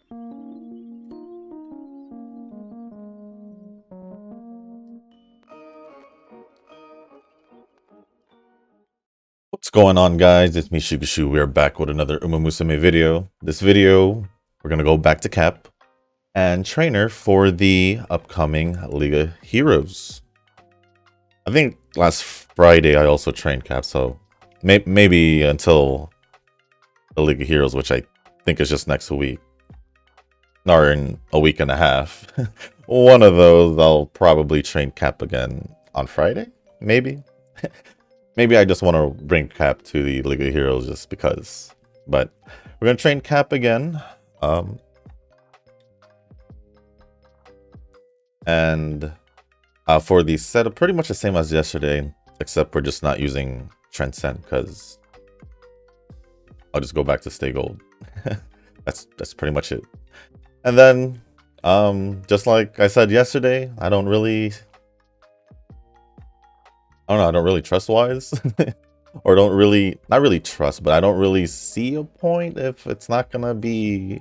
What's going on, guys? It's me, Shugashu. We are back with another Musume video. This video, we're gonna go back to Cap and trainer for the upcoming League of Heroes. I think last Friday I also trained Cap, so maybe until the League of Heroes, which I think is just next week, or in a week and a half. One of those, I'll probably train Cap again on Friday, maybe. Maybe I just want to bring Cap to the League of Heroes just because. But we're going to train Cap again. And for the setup, pretty much the same as yesterday, except we're just not using Transcend because I'll just go back to Stay Gold. That's pretty much it. And then, just like I said yesterday, I don't really trust Wise. Or not really trust, but I don't really see a point if it's not gonna be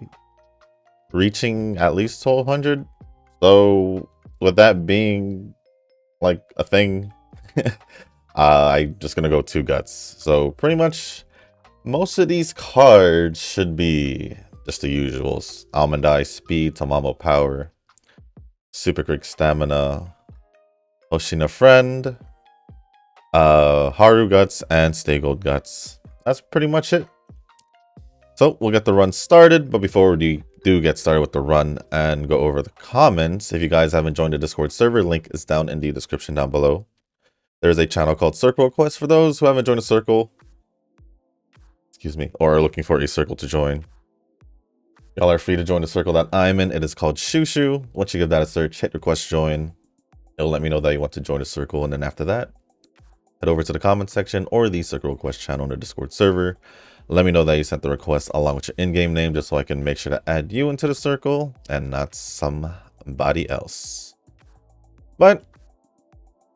reaching at least 1200. So with that being like a thing, I'm just gonna go 2 guts. So pretty much most of these cards should be just the usuals. Almond Eye, Speed, Tamamo Power, Super Quick Stamina, Hoshina Friend, Haru Guts, and Stay Gold Guts. That's pretty much it. So we'll get the run started, but before we do get started with the run and go over the comments, if you guys haven't joined the Discord server, link is down in the description down below. There's a channel called Circle Quest for those who haven't joined a circle, excuse me, or are looking for a circle to join. Y'all are free to join the circle that I'm in. It is called Shushu. Once you give that a search, hit request join. It'll let me know that you want to join the circle, and then after that, head over to the comment section or the Circle Request channel on the Discord server. Let me know that you sent the request along with your in-game name, just so I can make sure to add you into the circle and not somebody else. But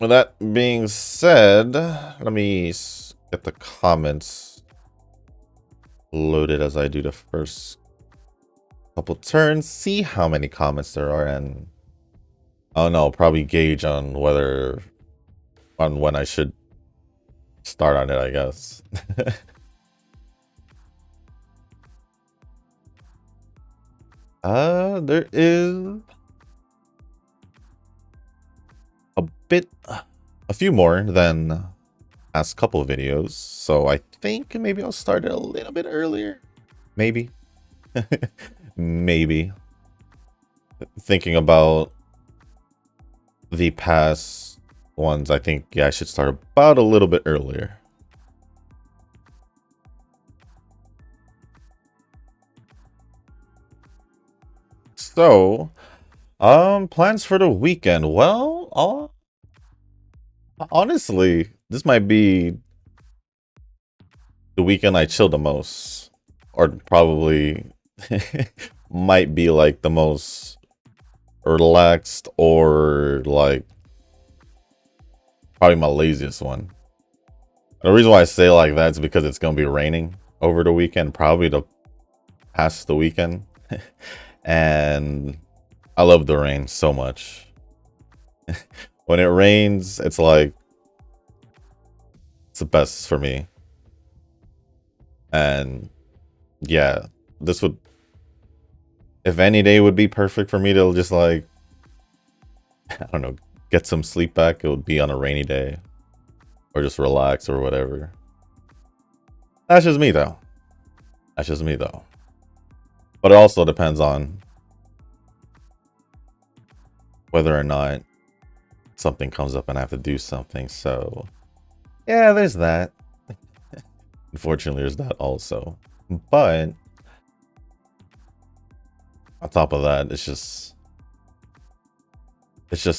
with that being said, let me get the comments loaded as I do the first couple turns, see how many comments there are, and I don't know, probably gauge on when I should start on it, I guess. There is a few more than past couple of videos, so I think maybe I'll start it a little bit earlier. Maybe. Maybe. Thinking about the past ones, I think, yeah, I should start about a little bit earlier. So, plans for the weekend. Well, honestly, this might be the weekend I chill the most, or probably might be like the most relaxed, or like probably my laziest one. The reason why I say like that is because it's gonna be raining over the weekend, probably past the weekend. And I love the rain so much. When it rains, it's like it's the best for me. And yeah, this would, if any day would be perfect for me to just like, I don't know, get some sleep back, it would be on a rainy day, or just relax or whatever. That's just me though. That's just me though. But it also depends on whether or not something comes up and I have to do something. So yeah, there's that. Unfortunately, there's that also. But on top of that, it's just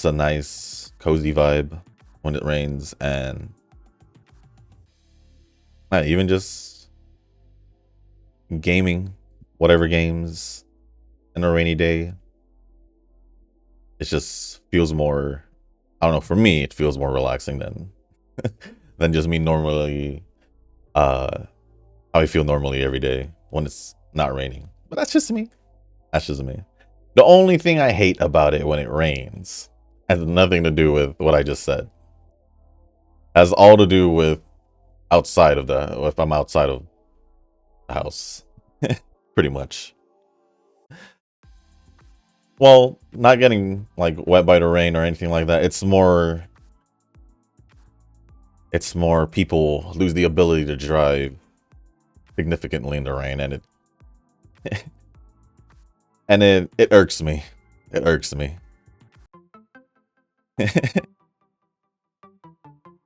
a nice cozy vibe when it rains, and not even just gaming whatever games in a rainy day. It just feels more, I don't know, for me it feels more relaxing than just me normally how I feel normally every day when it's not raining. But that's just me. That's just me. The only thing I hate about it when it rains has nothing to do with what I just said. Has all to do with outside of the, if I'm outside of the house. Pretty much. Well, not getting like wet by the rain or anything like that. It's more people lose the ability to drive significantly in the rain, and it irks me. It irks me.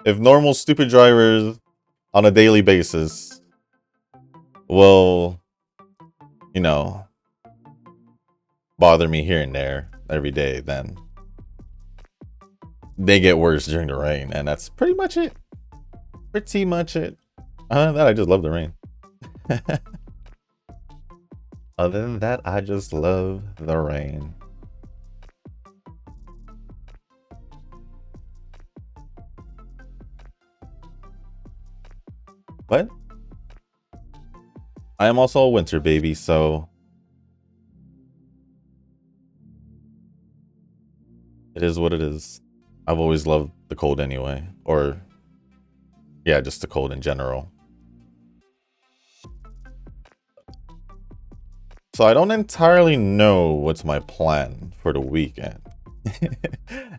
If normal stupid drivers on a daily basis will, you know, bother me here and there every day, then they get worse during the rain, and that's pretty much it. Pretty much it. Other than that, I just love the rain. Other than that, I just love the rain. What? I am also a winter baby, so it is what it is. I've always loved the cold anyway. Or, yeah, just the cold in general. So I don't entirely know what's my plan for the weekend.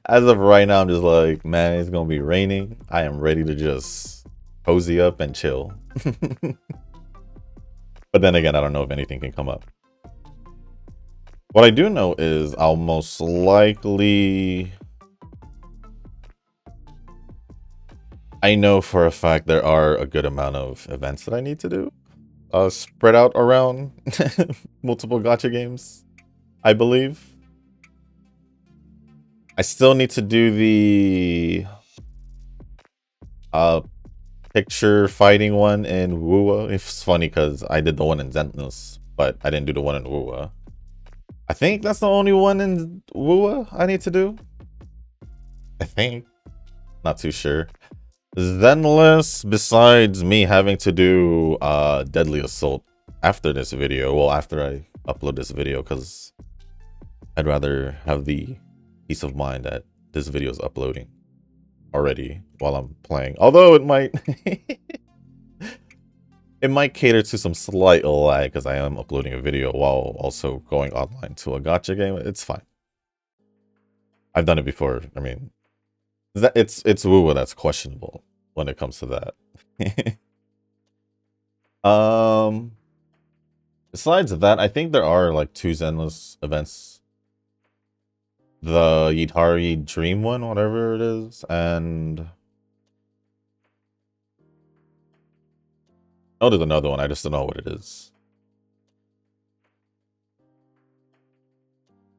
As of right now, I'm just like, man, it's gonna be raining. I am ready to just cozy up and chill. But then again, I don't know if anything can come up. What I do know is I'll most likely... I know for a fact there are a good amount of events that I need to do. Spread out around multiple gacha games, I believe. I still need to do the picture fighting one in Wuwa. It's funny because I did the one in Zentless, but I didn't do the one in Wuwa. I think that's the only one in Wuwa I need to do. I think. Not too sure. Zenless, besides me having to do Deadly Assault after this video, well, after I upload this video, because I'd rather have the peace of mind that this video is uploading already while I'm playing. Although it might it might cater to some slight lag because I am uploading a video while also going online to a gacha game. It's fine. I've done it before. I mean, it's Wuwa that's questionable when it comes to that. Besides that, I think there are like 2 Zenless events. The Yidhari Dream one, whatever it is, and oh, there's another one. I just don't know what it is.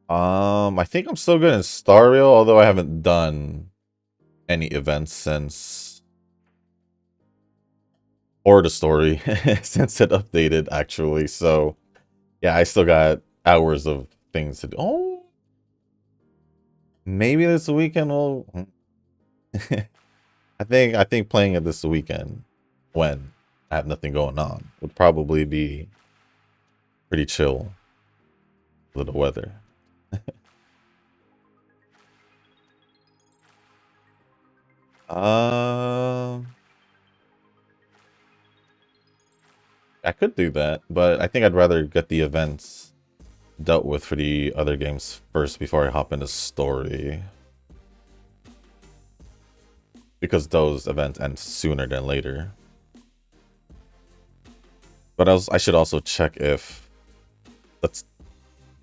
I think I'm still good in Stario, although I haven't done any events since, or the story since it updated actually. So yeah, I still got hours of things to do. Oh, maybe this weekend will I think playing it this weekend when I have nothing going on would probably be pretty chill with the weather. I could do that, but I think I'd rather get the events dealt with for the other games first before I hop into story. Because those events end sooner than later. But I should also check if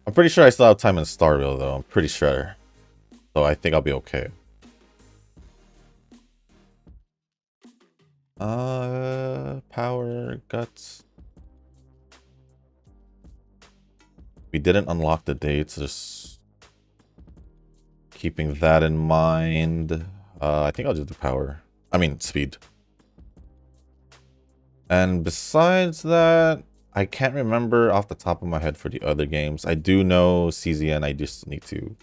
I'm pretty sure I still have time in Starville though. I'm pretty sure. So I think I'll be okay. Power guts. We didn't unlock the dates, just keeping that in mind. I think I'll just do power. I mean speed. And besides that, I can't remember off the top of my head for the other games. I do know CZN, I just need to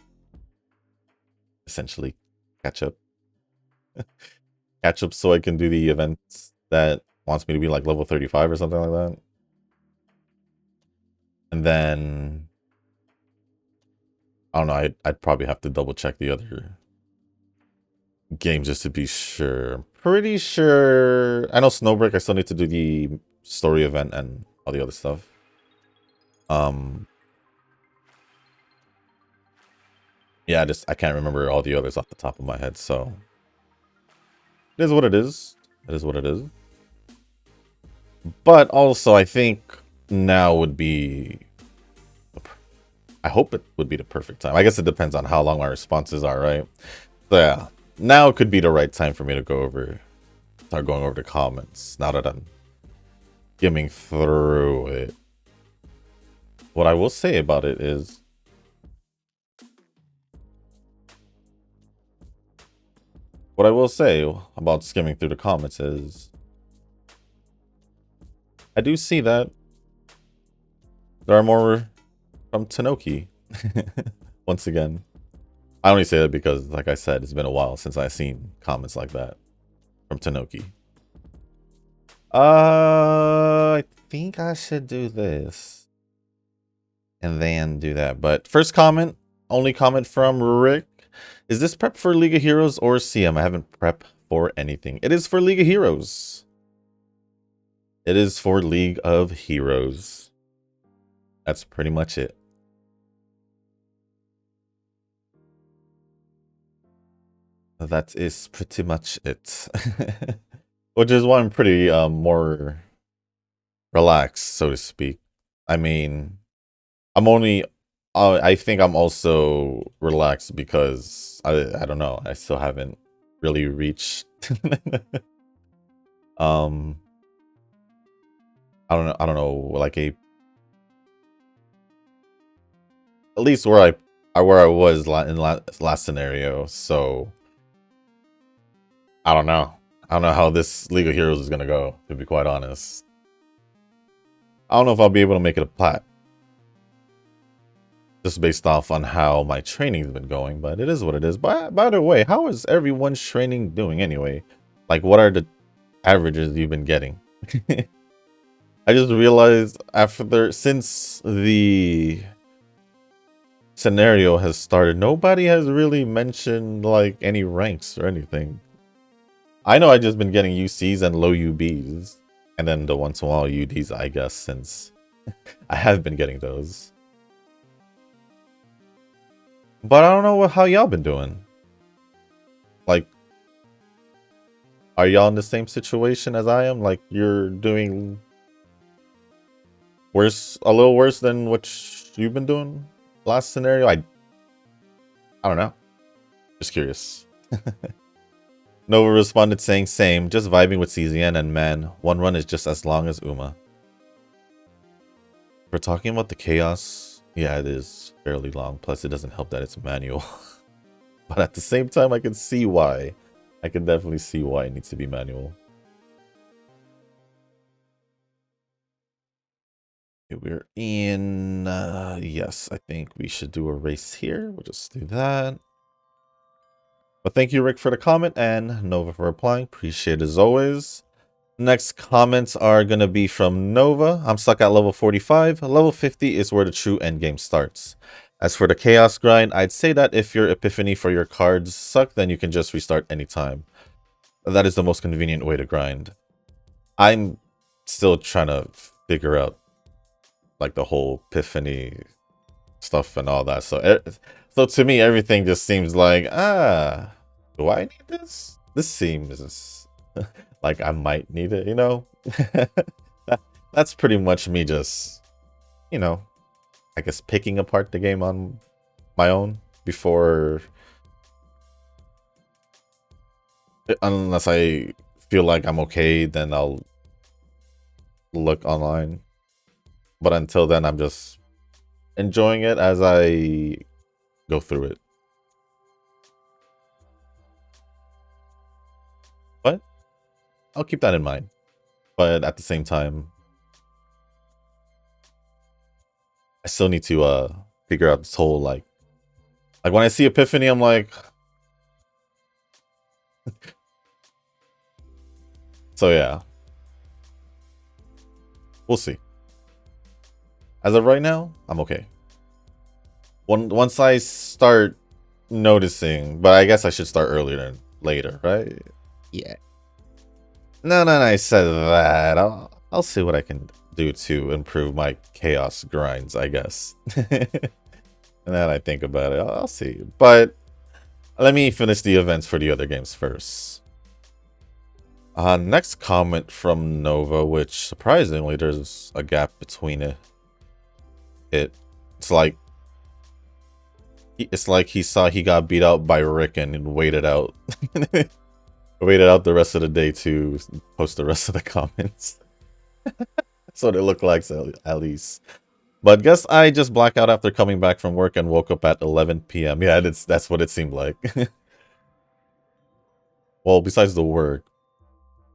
essentially catch up. Catch up so I can do the events that wants me to be like level 35 or something like that. And then I don't know. I'd probably have to double check the other games just to be sure. I'm pretty sure. I know Snowbreak. I still need to do the story event and all the other stuff. Yeah, I can't remember all the others off the top of my head. So it is what it is. It is what it is. But also, I think now would be. I hope it would be the perfect time. I guess it depends on how long my responses are, right? So yeah, now could be the right time for me to start going over the comments. Now that I'm skimming through it. What I will say about it is, what I will say about skimming through the comments is, I do see that there are more from Tanoki. Once again, I only say that because, like I said, it's been a while since I've seen comments like that from Tanoki. I think I should do this and then do that. But first comment, only comment from Rick. Is this prep for League of Heroes or CM? I haven't prepped for anything. It is for League of Heroes. It is for League of Heroes. That's pretty much it. That is pretty much it. Which is why I'm pretty more relaxed, so to speak. I mean, I'm only I think I'm also relaxed because I don't know, I still haven't really reached I don't know, like at least where I was in last scenario. So I don't know. I don't know how this League of Heroes is gonna go, to be quite honest. I don't know if I'll be able to make it a plat. Just based off on how my training's been going, but it is what it is. By the way, how is everyone's training doing anyway? Like, what are the averages you've been getting? I just realized since the scenario has started, nobody has really mentioned like any ranks or anything. I know I've just been getting UCs and low UBs, and then the once in a while UDs, I guess, since I have been getting those. But I don't know how y'all been doing. Like, are y'all in the same situation as I am? Like, you're doing worse, a little worse than what you've been doing last scenario? I don't know. Just curious. Nova responded saying, same, just vibing with CZN, and man, one run is just as long as Uma. We're talking about the chaos. Yeah, it is fairly long. Plus, it doesn't help that it's manual. But at the same time, I can see why. I can definitely see why it needs to be manual. Okay, we're in... yes, I think we should do a race here. We'll just do that. But thank you, Rick, for the comment, and Nova for replying. Appreciate it as always. Next comments are going to be from Nova. I'm stuck at level 45. Level 50 is where the true endgame starts. As for the chaos grind, I'd say that if your epiphany for your cards suck, then you can just restart anytime. That is the most convenient way to grind. I'm still trying to figure out like the whole epiphany stuff and all that. So to me, everything just seems like, do I need this? This seems like I might need it, you know? That's pretty much me just, you know, I guess picking apart the game on my own before, unless I feel like I'm okay, then I'll look online. But until then, I'm just enjoying it as I go through it. But I'll keep that in mind. But at the same time, I still need to figure out this whole like when I see epiphany, I'm like so yeah. We'll see. As of right now, I'm okay. once I start noticing, but I guess I should start earlier than later, right? Yeah. No, I said that. I'll see what I can do to improve my chaos grinds, I guess. And then I think about it, I'll see. But let me finish the events for the other games first. Next comment from Nova, which surprisingly there's a gap between it. It's like he saw he got beat out by Rick and waited out. Waited out the rest of the day to post the rest of the comments. That's what it looked like, at least. But guess I just blacked out after coming back from work and woke up at 11 p.m. Yeah, that's what it seemed like. Well, besides the work,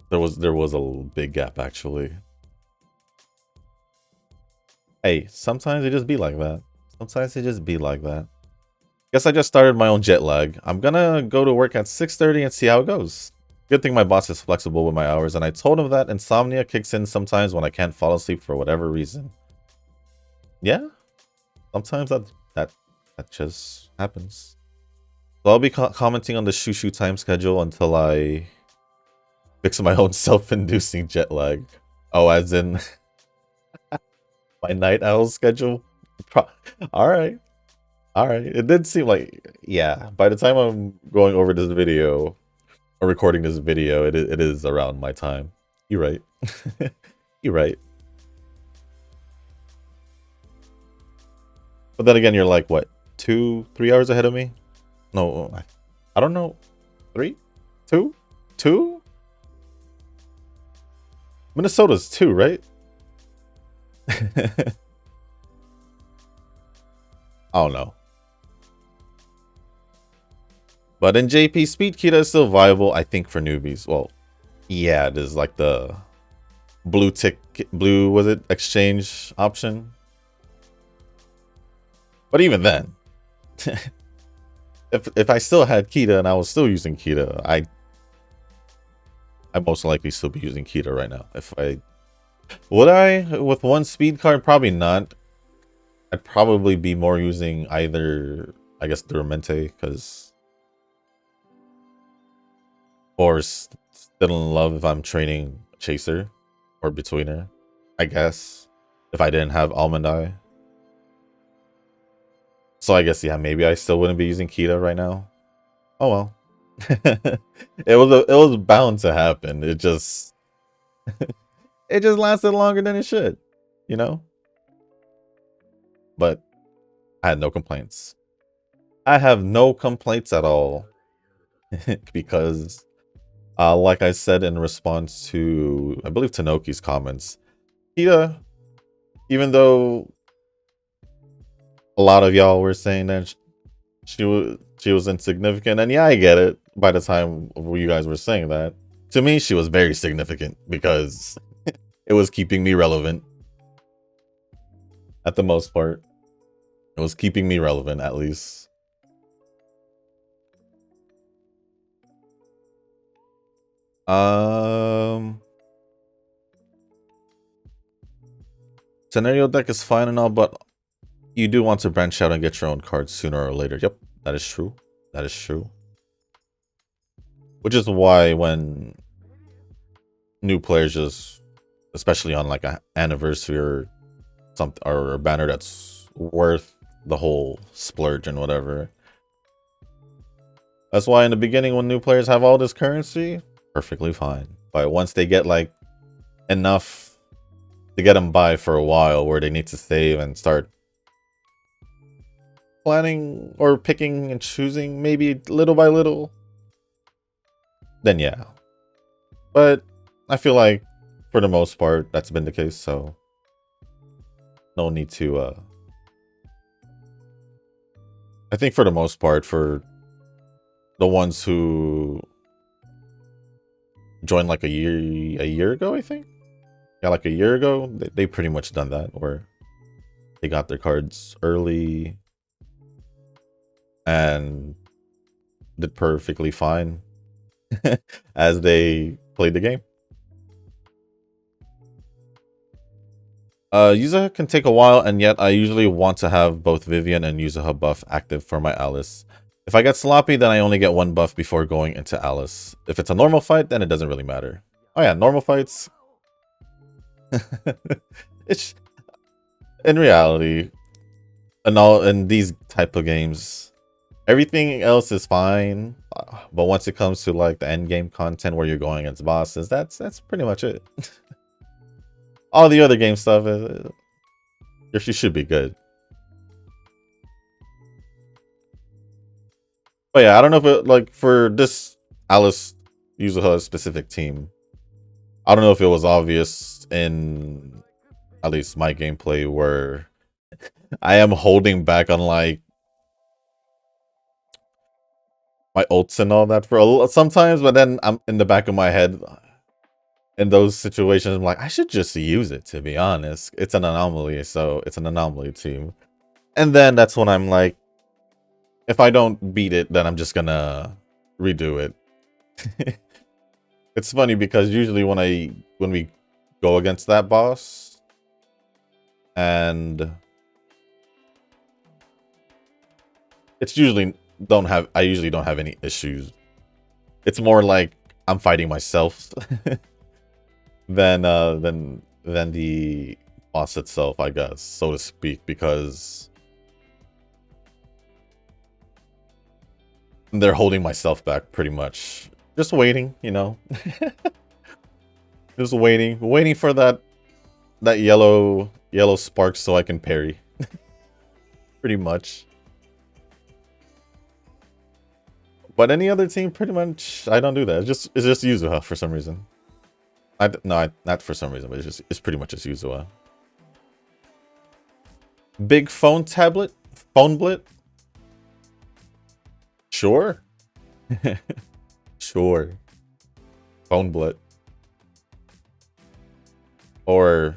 there was a big gap actually. Hey, sometimes it just be like that. Sometimes it just be like that. Guess I just started my own jet lag. I'm gonna go to work at 6:30 and see how it goes. Good thing my boss is flexible with my hours, and I told him that insomnia kicks in sometimes when I can't fall asleep for whatever reason. Yeah, sometimes that just happens. So I'll be commenting on the shoo time schedule until I fix my own self-inducing jet lag. Oh, as in my night owl schedule? Alright. Alright. It did seem like, yeah, by the time I'm going over this video, or recording this video, it is around my time. You're right. You're right. But then again, you're like, what, 2-3 hours ahead of me? No, I don't know. 3? 2? Minnesota's 2, right? I don't know. But in JP, Speed Kita is still viable, I think, for newbies. Well, yeah, it is like the blue was it, exchange option? But even then, if I still had Kita and I was still using Kita, I most likely still be using Kita right now. Would I with one speed card? Probably not. I'd probably be more using either, I guess, Duramente, or Still in Love if I'm training Chaser or Betweener, I guess, if I didn't have Almond Eye. So I guess, yeah, maybe I still wouldn't be using Kita right now. Oh well. it was bound to happen. It just it just lasted longer than it should, you know? But I had no complaints. I have no complaints at all. Because like I said in response to, I believe, Tanoki's comments, Kita, even though a lot of y'all were saying that she was insignificant, and yeah, I get it. By the time you guys were saying that, to me, she was very significant because it was keeping me relevant. At the most part, it was keeping me relevant, at least. Scenario deck is fine and all, but you do want to branch out and get your own cards sooner or later. Yep, that is true. That is true. Which is why when new players just, especially on like an anniversary or something, or a banner that's worth the whole splurge and whatever. That's why in the beginning when new players have all this currency, perfectly fine. But once they get like enough to get them by for a while where they need to save and start planning or picking and choosing maybe little by little, then yeah. But I feel like for the most part that's been the case, so no need to I think for the most part, for the ones who joined like a year ago, I think, yeah, like a year ago, they pretty much done that, where they got their cards early and did perfectly fine as they played the game. Yuzuha can take a while, and yet I usually want to have both Vivian and Yuzuha buff active for my Alice. If I get sloppy, then I only get one buff before going into Alice. If it's a normal fight, then it doesn't really matter. Oh yeah, normal fights. It's in reality, in these type of games, everything else is fine. But once it comes to like the end game content where you're going against bosses, that's pretty much it. All the other game stuff she should be good. But yeah, I don't know if it, like for this Alice Yuzuha specific team, I don't know if it was obvious in at least my gameplay where I am holding back on like my ults and all that for sometimes, but then I'm in the back of my head in those situations, I'm like, I should just use it, to be honest. It's an anomaly, so it's an anomaly team. And then that's when I'm like, if I don't beat it, then I'm just gonna redo it. It's funny because usually when we go against that boss, and it's usually I usually don't have any issues. It's more like I'm fighting myself than the boss itself, I guess, so to speak, because they're holding myself back pretty much. Just waiting, you know. Just waiting for that yellow spark so I can parry. Pretty much. But any other team, pretty much, I don't do that. It's just Yuzuha for some reason. Not for some reason, but it's pretty much just Yuzuha. Big phone blit. Sure. Sure. Phone blit. Or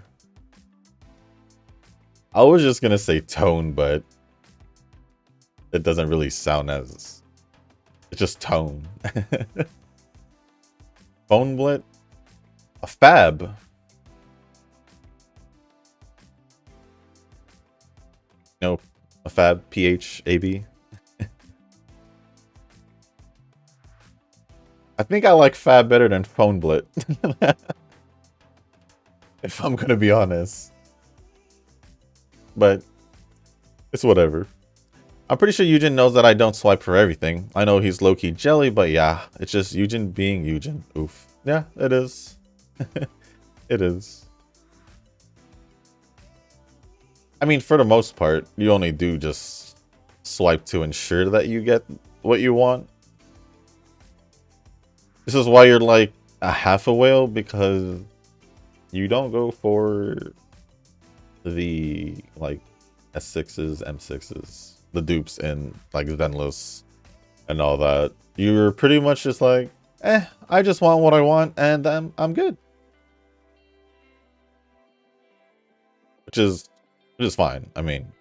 I was just gonna say tone, but it doesn't really sound as, it's just tone. Phone blit. A fab. No, a fab. PHAB. I think I like fab better than phone blit. If I'm gonna be honest. But it's whatever. I'm pretty sure Eugen knows that I don't swipe for everything. I know he's low-key jelly, but yeah, it's just Eugen being Eugen. Oof. Yeah, it is. It is. I mean, for the most part, you only do just swipe to ensure that you get what you want. This is why you're like a half a whale, because you don't go for the like S6s, M6s, the dupes, and like Zenless and all that. You're pretty much just like, I just want what I want, and I'm good. Which is fine. I mean,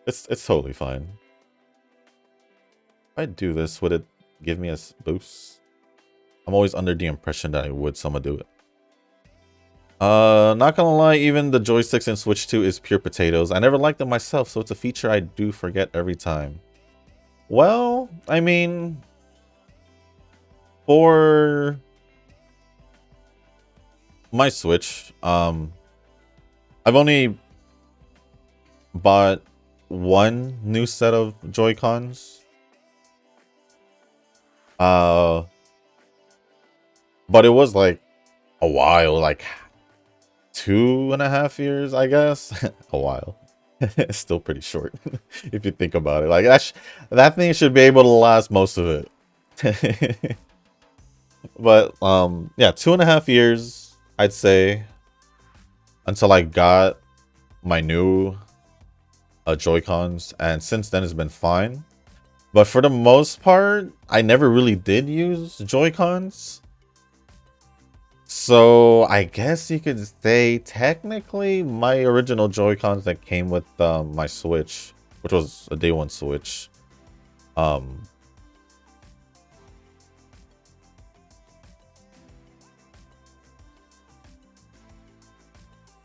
it's totally fine. If I do this, would it give me a boost? I'm always under the impression that I would, so I'm gonna do it. Not gonna lie, even the joysticks in Switch 2 is pure potatoes. I never liked them myself, so it's a feature I do forget every time. Well, I mean, for my Switch, I've only bought one new set of Joy-Cons. But it was like a while, like 2.5 years, I guess. A while. It's still pretty short if you think about it. Like that thing should be able to last most of it. But yeah, 2.5 years, I'd say, until I got my new Joy-Cons, and since then it's been fine. But for the most part, I never really did use Joy-Cons. So I guess you could say technically my original Joy-Cons that came with my Switch, which was a day one Switch,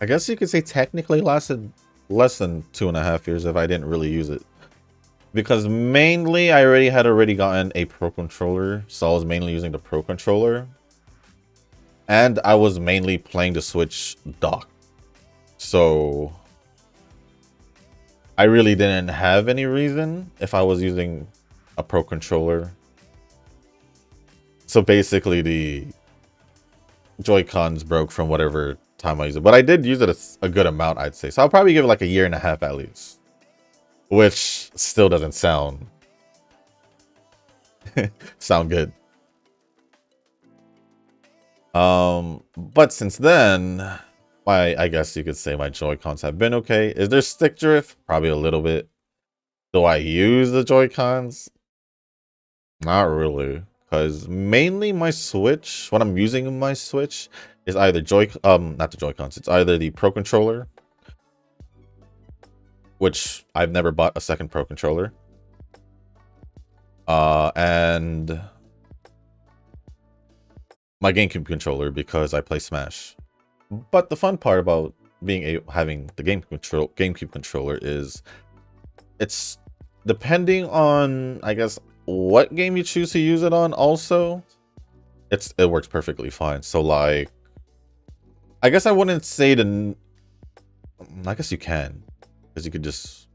I guess you could say technically lasted less than 2.5 years if I didn't really use it. Because mainly I had already gotten a Pro Controller, so I was mainly using the Pro Controller. And I was mainly playing the Switch dock. So I really didn't have any reason if I was using a Pro Controller. So basically the Joy-Cons broke from whatever time I used it. But I did use it a good amount, I'd say. So I'll probably give it like 1.5 years at least. Which still doesn't sound good. But since then, I guess you could say my Joy-Cons have been okay. Is there stick drift? Probably a little bit. Do I use the Joy-Cons? Not really. Because mainly my Switch, when I'm using my Switch, is either not the Joy-Cons, it's either the Pro Controller, which I've never bought a second Pro Controller. And my GameCube controller because I play Smash. But the fun part about having the GameCube controller is it's depending on, I guess, what game you choose to use it on. Also, it works perfectly fine. So like, I guess I wouldn't say I guess you can, because you could just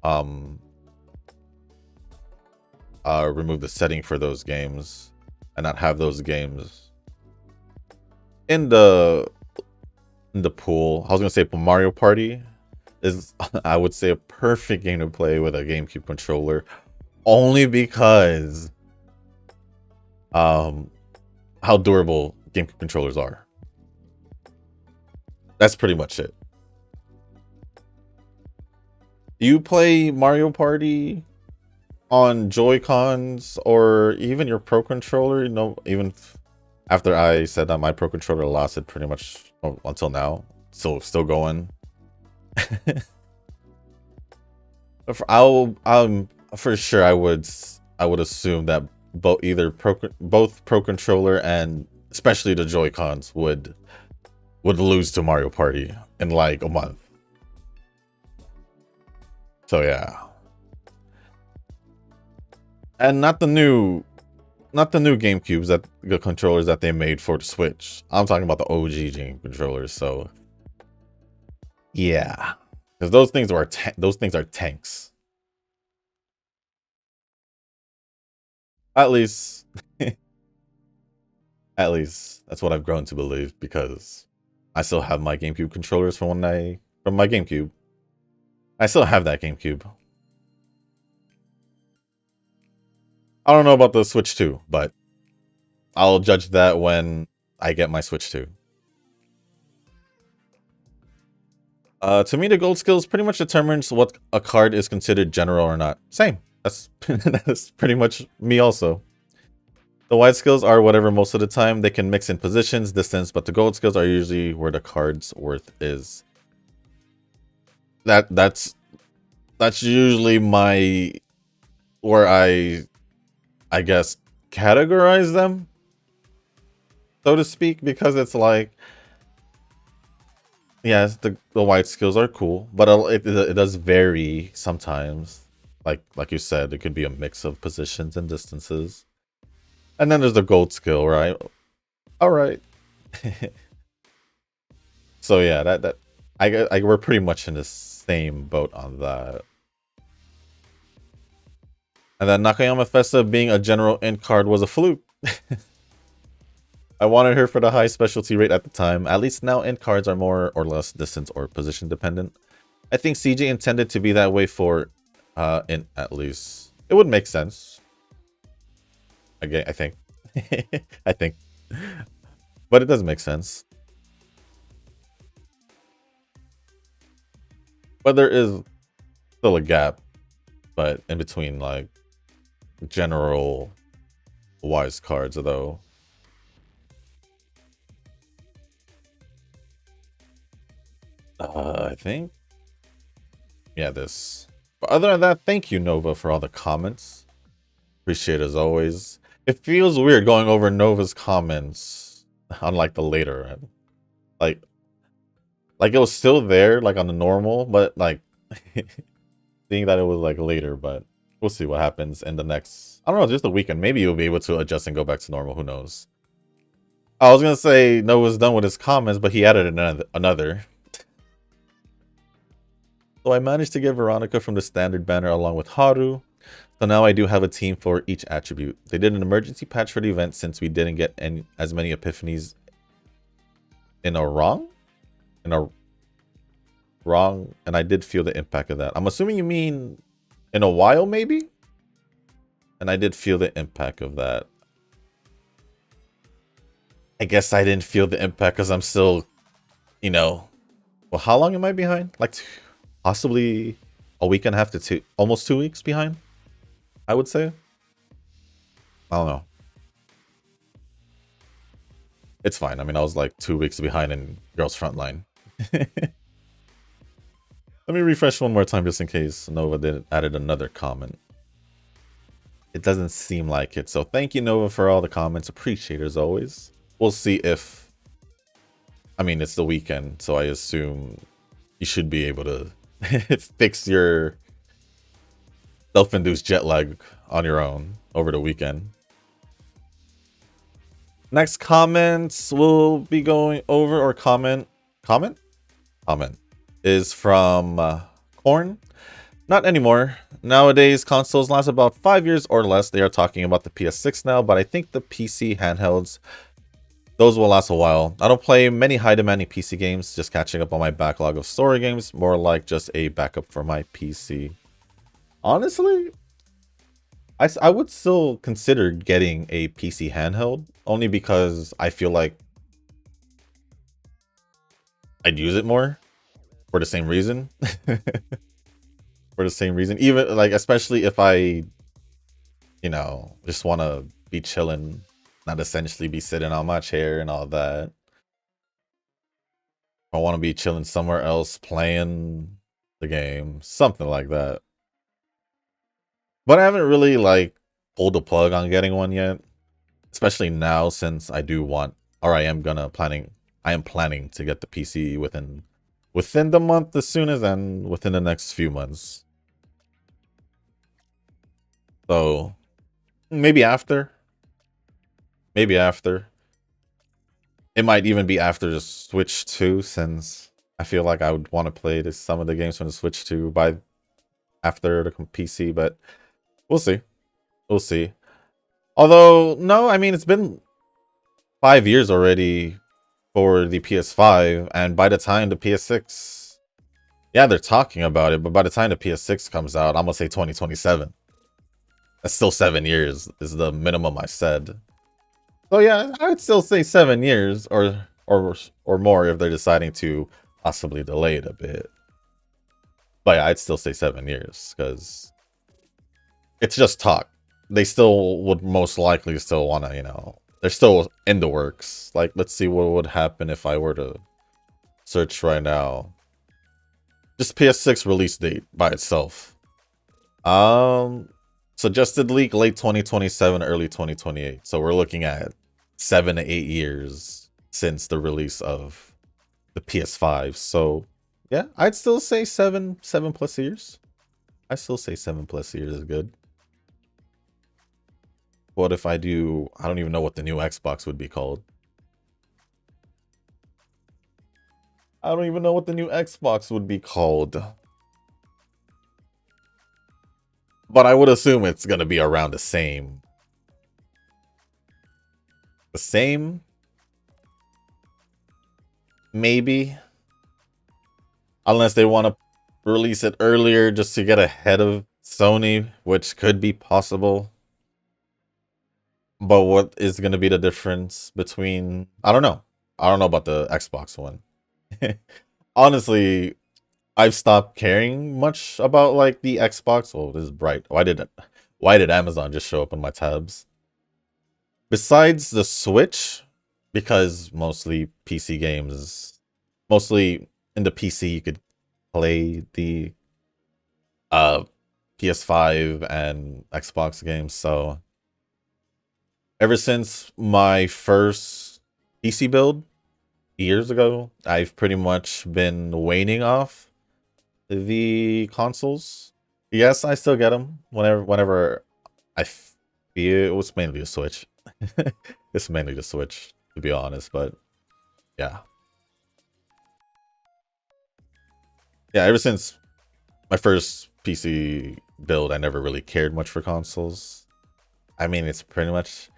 remove the setting for those games and not have those games in the pool. I was gonna say Mario Party is I would say a perfect game to play with a GameCube controller, only because how durable GameCube controllers are. That's pretty much it. You play Mario Party on Joy-Cons or even your Pro Controller, even after I said that my Pro Controller lasted pretty much until now, still going. For sure I would assume that both Pro Controller and especially the Joy-Cons would lose to Mario Party in like a month. So yeah. And not the new GameCubes, the controllers that they made for the Switch. I'm talking about the OG game controllers. So yeah, because those things are tanks. At least, at least that's what I've grown to believe, because I still have my GameCube controllers from my GameCube. I still have that GameCube. I don't know about the Switch 2, but I'll judge that when I get my Switch 2. To me, the gold skills pretty much determines what a card is considered general or not. Same. That's pretty much me also. The white skills are whatever most of the time. They can mix in positions, distance, but the gold skills are usually where the card's worth is. That's usually where I guess categorize them, so to speak, because it's like, yes, the white skills are cool, but it does vary sometimes. Like you said, it could be a mix of positions and distances. And then there's the gold skill, right? All right. So yeah, we're pretty much in the same boat on that. And then Nakayama Festa being a general int card was a fluke. I wanted her for the high specialty rate at the time. At least now int cards are more or less distance or position dependent. I think CJ intended to be that way for int at least. It would make sense. Again, I think. I think. But it does make sense. But there is still a gap, but in between like general wise cards though. I think. Yeah, this. But other than that, thank you, Nova, for all the comments. Appreciate it as always. It feels weird going over Nova's comments, unlike the later. Like, Like it was still there, like on the normal, but like seeing that it was like later, but we'll see what happens in the next, I don't know, just the weekend. Maybe you'll be able to adjust and go back to normal. Who knows? I was gonna say Noah's done with his comments, but he added another. So I managed to get Veronica from the standard banner along with Haru. So now I do have a team for each attribute. They did an emergency patch for the event since we didn't get as many epiphanies in a wrong, and I did feel the impact of that. I'm assuming you mean in a while, maybe? And I did feel the impact of that. I guess I didn't feel the impact because I'm still, you know, well, how long am I behind? Like possibly a week and a half to almost 2 weeks behind, I would say. I don't know. It's fine. I mean, I was like 2 weeks behind in Girls Frontline. Let me refresh one more time just in case Nova added another comment. It doesn't seem like it. So thank you, Nova, for all the comments. Appreciate it as always. We'll see if... I mean, it's the weekend, so I assume you should be able to fix your self-induced jet lag on your own over the weekend. Next comments we'll be going over, or comment is from Korn. Not anymore. Nowadays, consoles last about 5 years or less. They are talking about the PS6 now, but I think the PC handhelds, those will last a while. I don't play many high-demanding PC games, just catching up on my backlog of story games, more like just a backup for my PC. Honestly, I would still consider getting a PC handheld, only because I feel like I'd use it more for the same reason. For the same reason, even like, especially if I, you know, just want to be chilling, not essentially be sitting on my chair and all that. I want to be chilling somewhere else playing the game, something like that. But I haven't really like pulled the plug on getting one yet, especially now since I do want, or I am planning to get the PC within the month as soon as, and within the next few months. So maybe after. It might even be after the Switch 2, since I feel like I would want to play some of the games from the Switch 2 after the PC, but we'll see. We'll see. Although, no, I mean, it's been 5 years already for the PS5, and by the time the PS6, yeah, they're talking about it, but by the time the PS6 comes out, I'm gonna say 2027. That's still 7 years is the minimum I said. So yeah, I would still say 7 years or more if they're deciding to possibly delay it a bit. But yeah, I'd still say 7 years because it's just talk. They still would most likely still want to, you know, they're still in the works. Like, let's see what would happen if I were to search right now. Just PS6 release date by itself. Suggested leak late 2027, early 2028. So we're looking at 7 to 8 years since the release of the PS5. So yeah, I'd still say 7+ years. I still say 7+ years is good. What if I do, I don't even know what the new Xbox would be called. I don't even know what the new Xbox would be called. But I would assume it's going to be around the same. The same? Maybe. Unless they want to release it earlier just to get ahead of Sony, which could be possible. But what is going to be the difference between... I don't know. I don't know about the Xbox One. Honestly, I've stopped caring much about like the Xbox. Oh, this is bright. Why did Amazon just show up on my tabs? Besides the Switch, because mostly PC games, mostly in the PC you could play the PS5 and Xbox games. So ever since my first PC build, years ago, I've pretty much been waning off the consoles. Yes, I still get them whenever I feel it was mainly a Switch. It's mainly the Switch, to be honest, but yeah. Yeah, ever since my first PC build, I never really cared much for consoles. I mean, it's pretty much,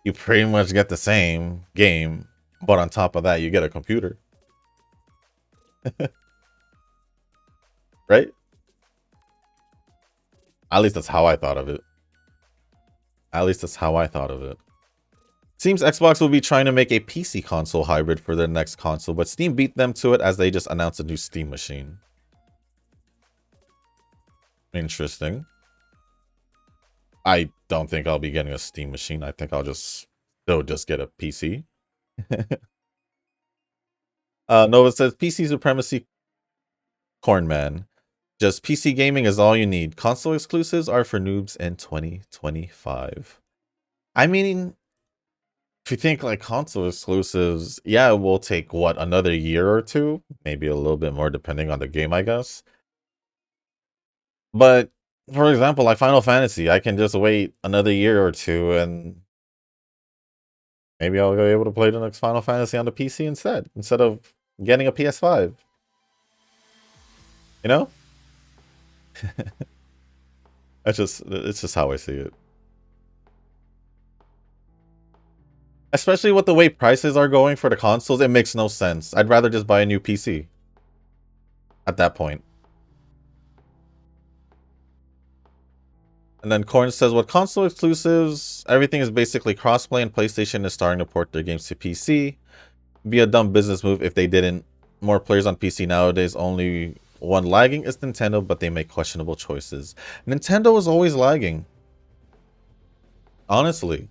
you pretty much get the same game, but on top of that, you get a computer. Right? At least that's how I thought of it. At least that's how I thought of it. Seems Xbox will be trying to make a PC console hybrid for their next console, but Steam beat them to it as they just announced a new Steam machine. Interesting. I don't think I'll be getting a Steam machine. I think I'll just still just get a PC. Nova says PC supremacy, Cornman. Just PC gaming is all you need. Console exclusives are for noobs in 2025. I mean, if you think like console exclusives, yeah, it will take what, another year or two, maybe a little bit more depending on the game, I guess. But for example, like Final Fantasy, I can just wait another year or two and maybe I'll be able to play the next Final Fantasy on the PC instead of getting a PS5. You know? It's just how I see it. Especially with the way prices are going for the consoles, it makes no sense. I'd rather just buy a new PC at that point. And then Corn says, with console exclusives, everything is basically crossplay, and PlayStation is starting to port their games to PC. Be a dumb business move if they didn't. More players on PC nowadays. Only one lagging is Nintendo, but they make questionable choices. Nintendo is always lagging. Honestly,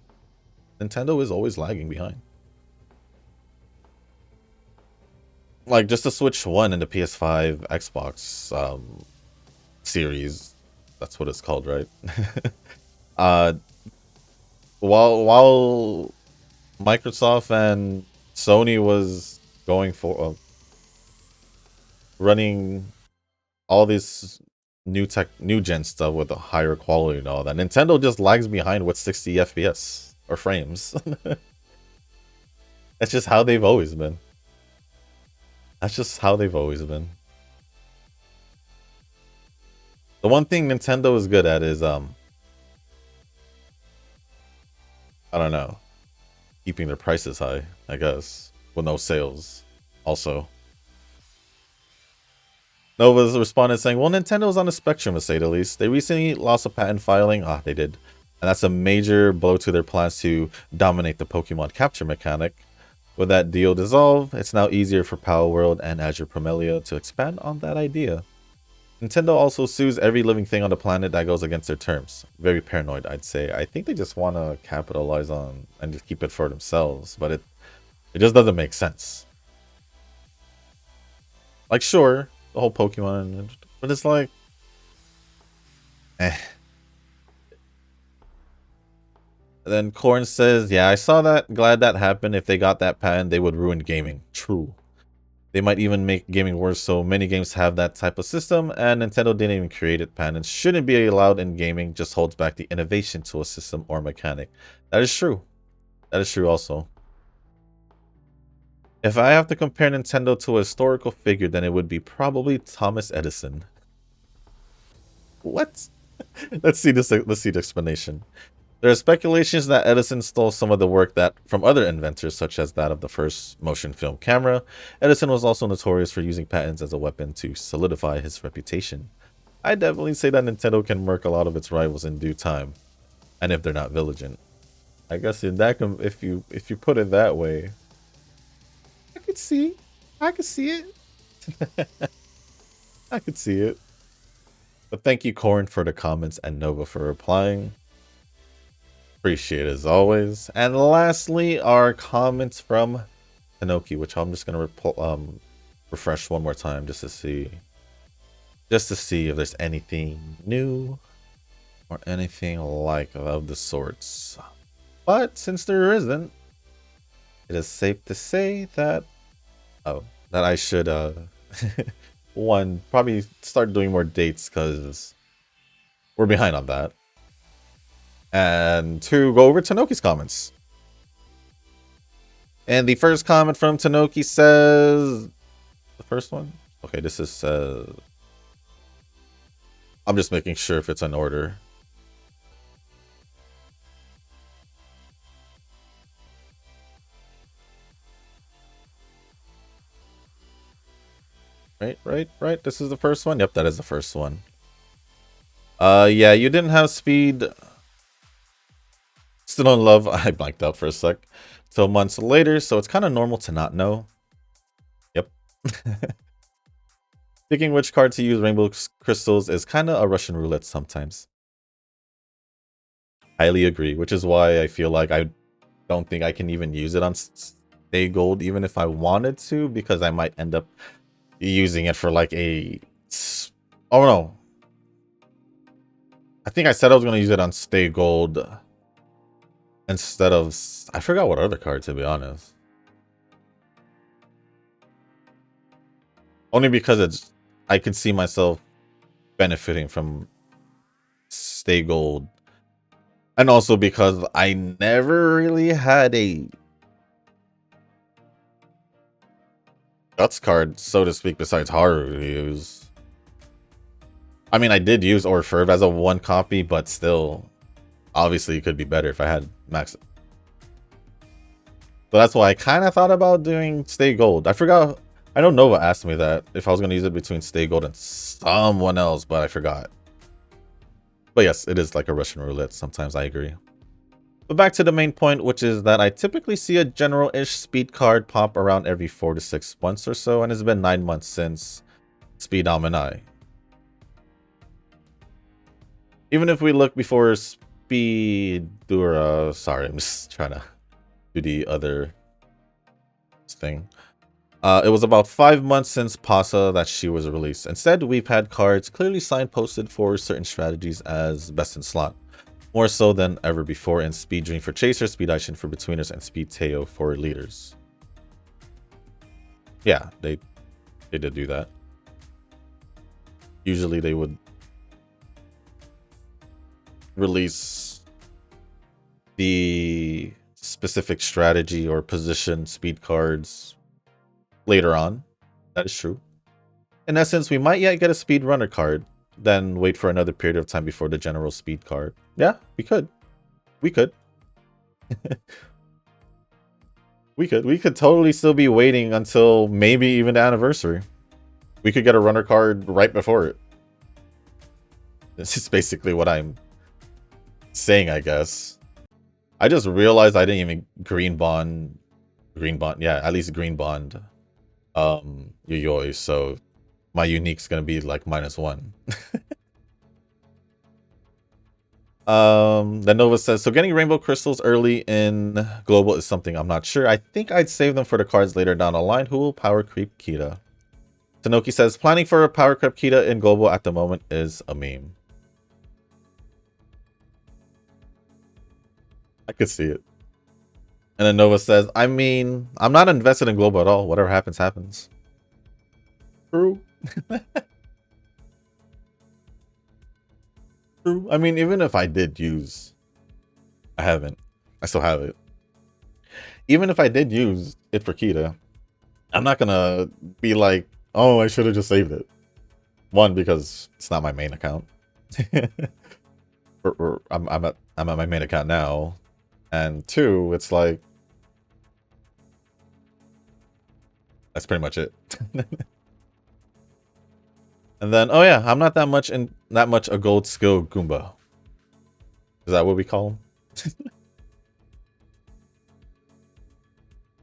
Nintendo is always lagging behind. Like just the Switch 1 and the PS5, Xbox series. That's what it's called, right? uh while Microsoft and Sony was going for running all this new gen stuff with a higher quality and all that, Nintendo just lags behind with 60 FPS or frames. That's just how they've always been. That's just how they've always been. The one thing Nintendo is good at is I don't know, keeping their prices high, I guess, with no sales. Also, Nova's responded saying, well, Nintendo's on a spectrum, to say the least. They recently lost a patent filing. Ah, they did. And that's a major blow to their plans to dominate the Pokemon capture mechanic. With that deal dissolved, it's now easier for Power World and Azure Promelia to expand on that idea. Nintendo also sues every living thing on the planet that goes against their terms. Very paranoid, I'd say. I think they just want to capitalize on and just keep it for themselves, but it just doesn't make sense. Like, sure, the whole Pokemon, but it's like, eh. And then Korn says, yeah, I saw that. Glad that happened. If they got that patent, they would ruin gaming. True. They might even make gaming worse, so many games have that type of system, and Nintendo didn't even create it. Patents shouldn't be allowed in gaming, just holds back the innovation to a system or mechanic. That is true. That is true also. If I have to compare Nintendo to a historical figure, then it would be probably Thomas Edison. What? Let's see the explanation. There are speculations that Edison stole some of the work from other inventors, such as that of the first motion film camera. Edison was also notorious for using patents as a weapon to solidify his reputation. I definitely say that Nintendo can murk a lot of its rivals in due time, and if they're not vigilant. I guess in that, if you put it that way, I could see it. I could see it. But thank you, Corn, for the comments, and Nova for replying. Appreciate it as always. And lastly, our comments from Tanoki, which I'm just gonna refresh one more time just to see if there's anything new or anything like of the sorts. But since there isn't, it is safe to say that Oh, that I should one, probably start doing more dates because we're behind on that. And two, go over Tanoki's comments. And the first comment from Tanoki says, the first one? Okay, this is, I'm just making sure if it's in order. Right. This is the first one? Yep, that is the first one. Yeah, you didn't have speed. Still in love. I blanked out for a sec. Till months later, so it's kind of normal to not know. Yep. Picking which card to use rainbow crystals is kind of a Russian roulette sometimes. Highly agree, which is why I feel like I don't think I can even use it on Stay Gold, even if I wanted to, because I might end up using it for like a... Oh no. I think I said I was going to use it on Stay Gold instead of... I forgot what other card, to be honest. Only because it's... I can see myself benefiting from Stay Gold. And also because I never really had a Guts card, so to speak, besides Haru to use. I mean, I did use Orfurb as a one copy, but still, obviously it could be better if I had Max. So that's why I kind of thought about doing Stay Gold. I forgot. I know Nova asked me that if I was going to use it between Stay Gold and someone else, but I forgot. But yes, it is like a Russian roulette. Sometimes I agree. But back to the main point, which is that I typically see a general-ish speed card pop around every 4 to 6 months or so, and it's been 9 months since Speed Almanac. Even if we look before Speed Dura... Sorry, I'm just trying to do the other thing. It was about 5 months since Pasa that she was released. Instead, we've had cards clearly signposted for certain strategies as best in slot. More so than ever before in Speed Dream for Chasers, Speed Aishin for Betweeners, and Speed Teo for Leaders. Yeah, they did do that. Usually they would release the specific strategy or position speed cards later on. That is true. In essence, we might yet get a speed runner card, then wait for another period of time before the general speed card. Yeah, we could. We could. We could totally still be waiting until maybe even the anniversary. We could get a runner card right before it. This is basically what I'm saying, I guess. I just realized I didn't even green bond, yeah, at least green bond Yuyoi, so my unique's gonna be like -1. Then Nova says, so getting rainbow crystals early in global is something I'm not sure. I think I'd save them for the cards later down the line. Who will power creep Kita? Tanoki says, planning for a power creep Kita in global at the moment is a meme. I could see it. And then Nova says, I mean, I'm not invested in global at all. Whatever happens, happens. True. True. I mean, even if I did use... I haven't. I still have it. Even if I did use it for Kita, I'm not gonna be like, oh, I should have just saved it. One, because it's not my main account. I'm at my main account now. And two, it's like... That's pretty much it. And then, oh yeah, I'm not that much a gold skill Goomba. Is that what we call them? Is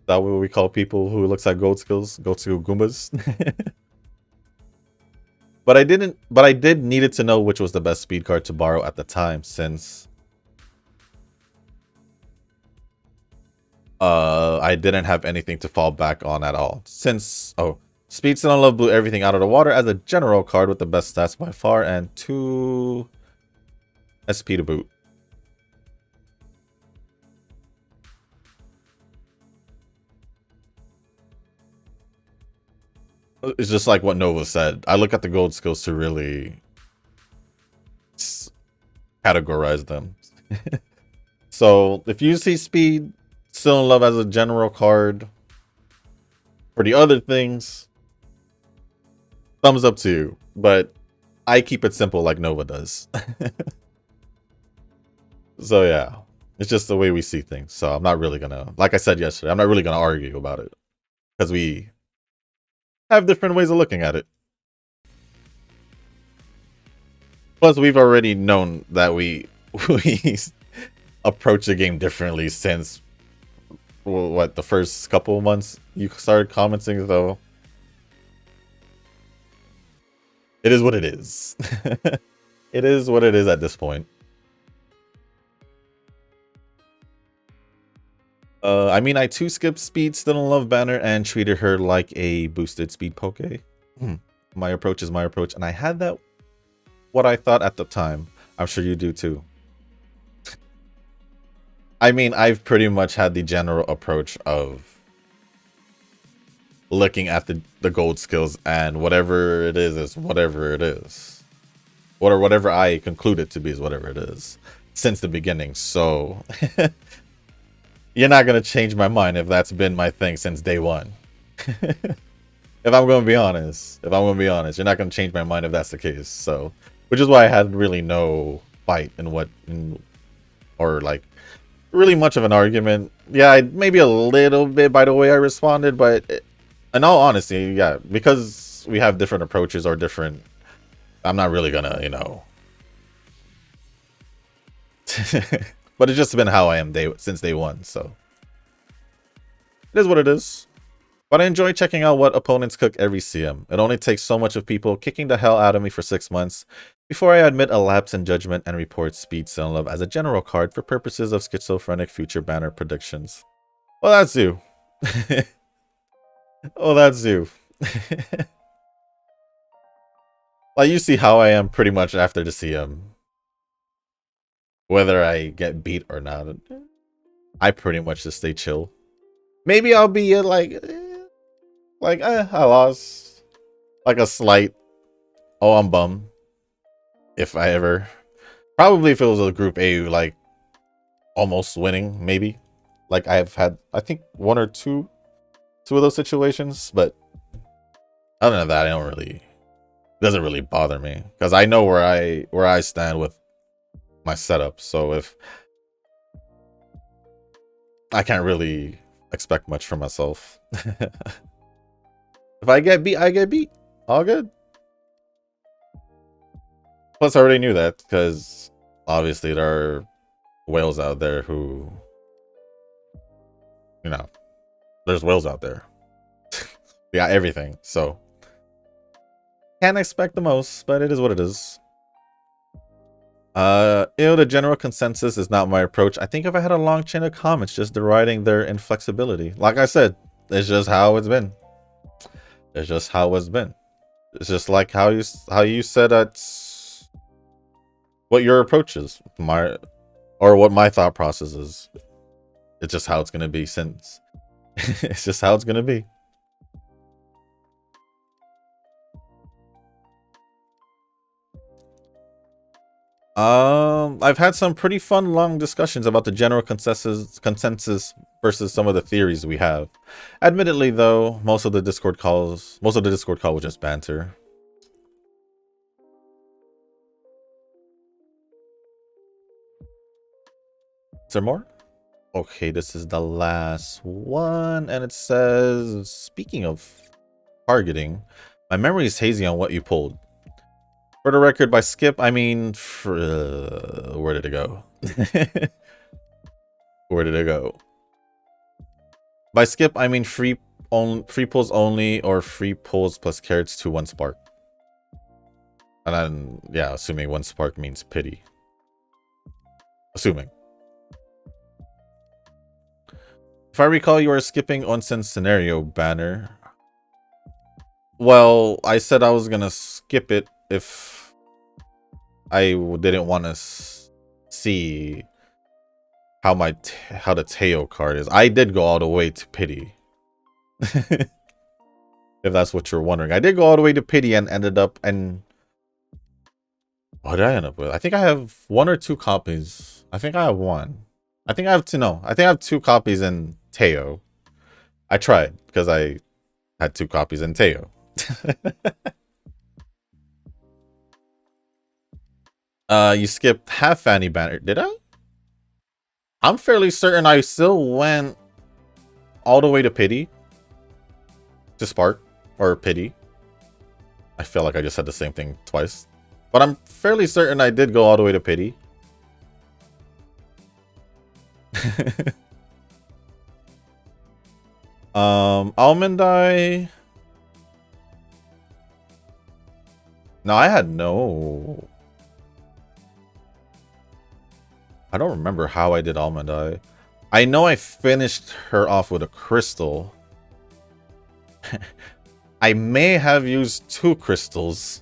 that what we call people who looks like gold skill Goombas? But I did needed to know which was the best speed card to borrow at the time, since I didn't have anything to fall back on at all. Since Speed Sun Love blew everything out of the water as a general card with the best stats by far, and 2 SP to boot. It's just like what Nova said. I look at the gold skills to really categorize them. So if you see speed, still in love as a general card. For the other things, thumbs up to you. But I keep it simple like Nova does. So yeah, it's just the way we see things. So I'm not really gonna, like I said yesterday, I'm not really gonna argue about it because we have different ways of looking at it. Plus, we've already known that we approach the game differently since what, the first couple of months you started commenting. Though it is what it is. It is what it is at this point. I mean, I too skipped speed, still in love banner, and treated her like a boosted speed poke. My approach is my approach, and I had that what I thought at the time. I'm sure you do too. I mean, I've pretty much had the general approach of looking at the gold skills, and whatever it is whatever it is. Whatever I conclude it to be is whatever it is since the beginning. So you're not going to change my mind if that's been my thing since day one. If I'm going to be honest, you're not going to change my mind if that's the case. So, which is why I had really no fight or like really much of an argument. Yeah, maybe a little bit by the way I responded, but in all honesty, yeah, because we have different approaches or different, I'm not really gonna, but it's just been how I am since day one, so it is what it is. But I enjoy checking out what opponents cook every CM. It only takes so much of people kicking the hell out of me for 6 months before I admit a lapse in judgment and report Speed Still in Love as a general card for purposes of schizophrenic future banner predictions. Well, that's you. Oh, that's you. Like, you see how I am pretty much after the CM. Whether I get beat or not, I pretty much just stay chill. Maybe I'll be I lost. Like a slight, oh, I'm bummed. If I ever. Probably if it was a group A, like, almost winning, maybe. Like, I've had, I think, one or two of those situations, but other than that, doesn't really bother me. Because I know where I stand with my setup, so if I can't really expect much from myself. If I get beat, I get beat. All good. Plus, I already knew that because obviously there are whales out there who, there's whales out there. We got everything, so can't expect the most, but it is what it is. The general consensus is not my approach. I think if I had a long chain of comments just deriding their inflexibility, like I said, it's just how it's been. It's just how it's been. It's just like how you said that's what your approach is, or what my thought process is. It's just how it's gonna be since it's just how it's gonna be. I've had some pretty fun long discussions about the general consensus versus some of the theories we have. Admittedly, though, most of the Discord call was just banter. Is there more? Okay, this is the last one, and it says, speaking of targeting, my memory is hazy on what you pulled. For the record, by skip, I mean, where did it go? Where did it go? By skip, I mean free pulls only, or free pulls plus carrots to 1 spark. And then, yeah, assuming 1 spark means pity. Assuming. If I recall, you are skipping Onsen scenario banner. Well, I said I was gonna skip it if I didn't want to see how the Teo card is. I did go all the way to pity. If that's what you're wondering. I did go all the way to pity and ended up and what did I end up with? I think I have 1 or 2 copies. I think I have 1. I think I have 2. No, I think I have 2 copies in Teo. I tried because I had 2 copies in Teo. You skipped half Fanny Banner. Did I? I'm fairly certain I still went all the way to pity. To spark. Or pity. I feel like I just said the same thing twice. But I'm fairly certain I did go all the way to pity. Almond Eye. No, I had no. I don't remember how I did Almond Eye. I know I finished her off with a crystal. I may have used 2 crystals.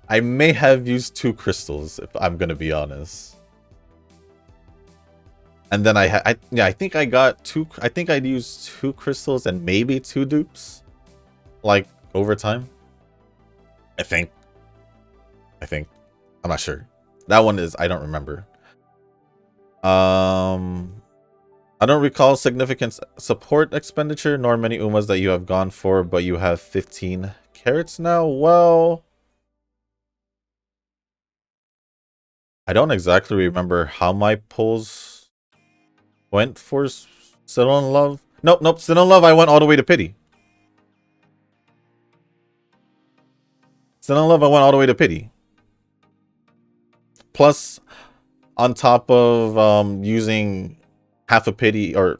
I may have used 2 crystals, if I'm gonna be honest. And then I think I got 2. I think I'd used 2 crystals and maybe 2 dupes, like over time. I think. I'm not sure. That one is I don't remember. I don't recall significant support expenditure nor many Umas that you have gone for, but you have 15 carats now. Well, I don't exactly remember how my pulls went for Still in Love. Nope. Still in Love, I went all the way to pity. Still in Love, I went all the way to pity. Plus, on top of using half a pity or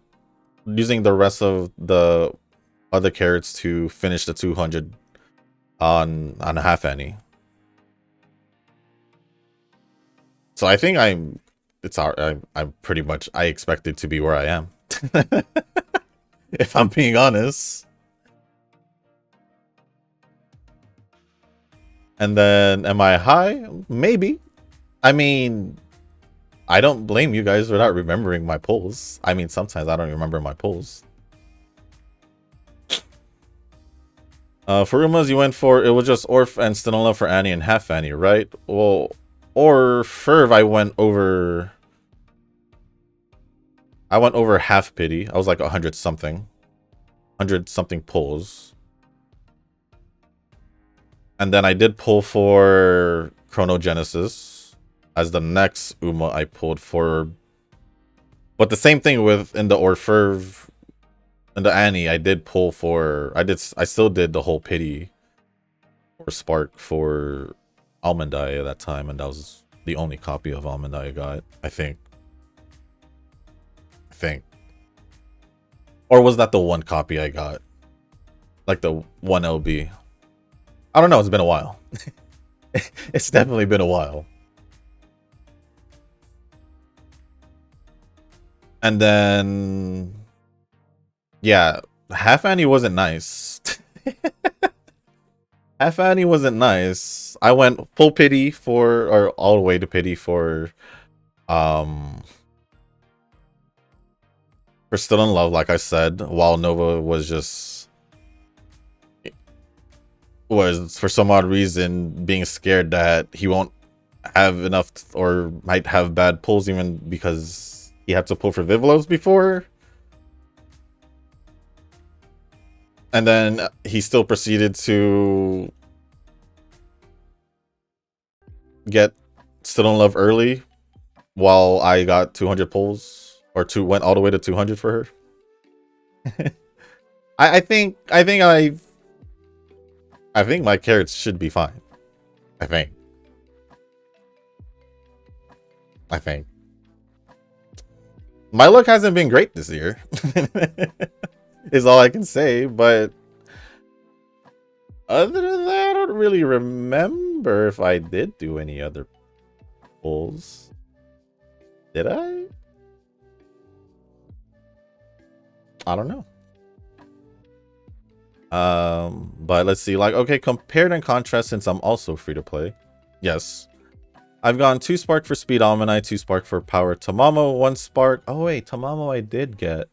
using the rest of the other carrots to finish the 200 on a half Annie. So I think I'm pretty much I expected to be where I am. If I'm being honest. And then am I high? Maybe. I mean, I don't blame you guys for not remembering my pulls. I mean, sometimes I don't remember my pulls. For Umas, you went for, it was just Orf and Still in Love for Annie and half Annie, right? Well, or Ferv, I went over half pity. I was like 100 something pulls. And then I did pull for Chronogenesis as the next Uma I pulled for. But the same thing with in the Orferv and the Annie, I did pull for I still did the whole pity or spark for Almond Eye at that time, and that was the only copy of Almond Eye I got, I think. Or was that the one copy I got? Like the 1 LB. I don't know, it's been a while. It's definitely been a while. And then yeah, half Annie wasn't nice. Half Annie wasn't nice. I went full pity for, or all the way to pity for Still in Love, like I said, while Nova was for some odd reason being scared that he won't have enough or might have bad pulls even because he had to pull for Vivlos before. And then he still proceeded to get Still in Love early while I got 200 pulls. Or went all the way to 200 for her. I think my carrots should be fine. I think. My luck hasn't been great this year. Is all I can say, but other than that, I don't really remember if I did do any other pulls. Did I? I don't know. But let's see. Like, okay, compared and contrast, since I'm also free to play. Yes. I've gone 2 spark for Speed Almond Eye, 2 spark for Power Tamamo, 1 spark. Oh wait, Tamamo I did get.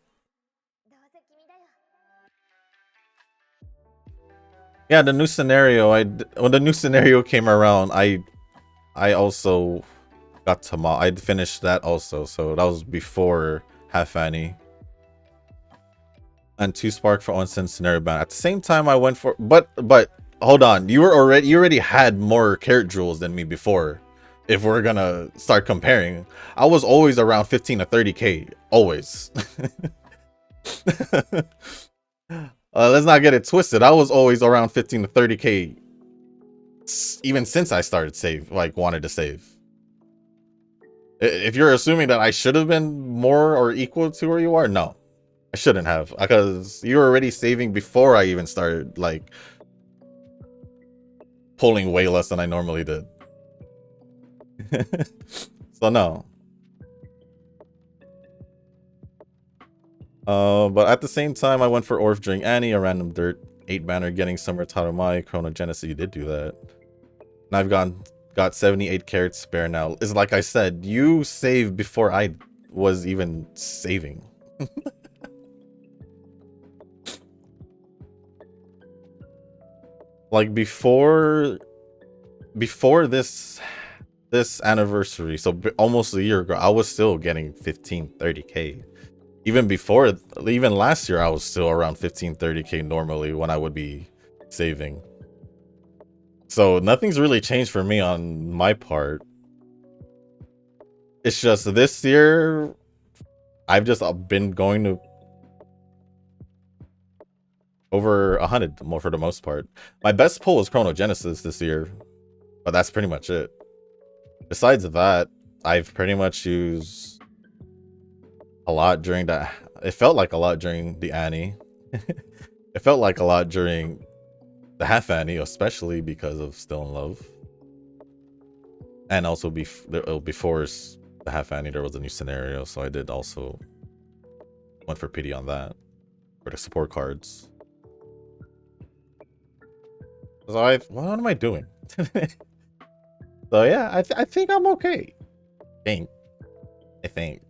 Yeah, the new scenario. When the new scenario came around, I also got Tama. I finished that also, so that was before Half Annie. And 2 spark for onsen scenario bound. At the same time, I went for but hold on, you already had more carrot jewels than me before. If we're gonna start comparing, I was always around 15 to 30k, always. Let's not get it twisted. I was always around 15 to 30k, even since I started wanted to save. If you're assuming that I should have been more or equal to where you are, no. I shouldn't have, because you were already saving before I even started, like, pulling way less than I normally did. So no. But at the same time, I went for Orph during Annie, a random dirt 8 banner, getting Summer Tarumai, Chronogenesis. You did do that. And I've got 78 carrots spare now. It's like I said, you saved before I was even saving. Like before this anniversary, so almost a year ago, I was still getting 15-30k. Even last year, I was still around 15-30k normally when I would be saving. So nothing's really changed for me on my part. It's just this year, I've just been going to over 100 more for the most part. My best pull was Chronogenesis this year, but that's pretty much it. Besides that, I've pretty much used a lot during that. It felt like a lot during the Annie. It felt like a lot during the Half Annie, especially because of Still in Love. And also before the Half Annie, there was a new scenario, so I did also went for pity on that for the support cards. So what am I doing? So yeah, I think I'm okay. I think.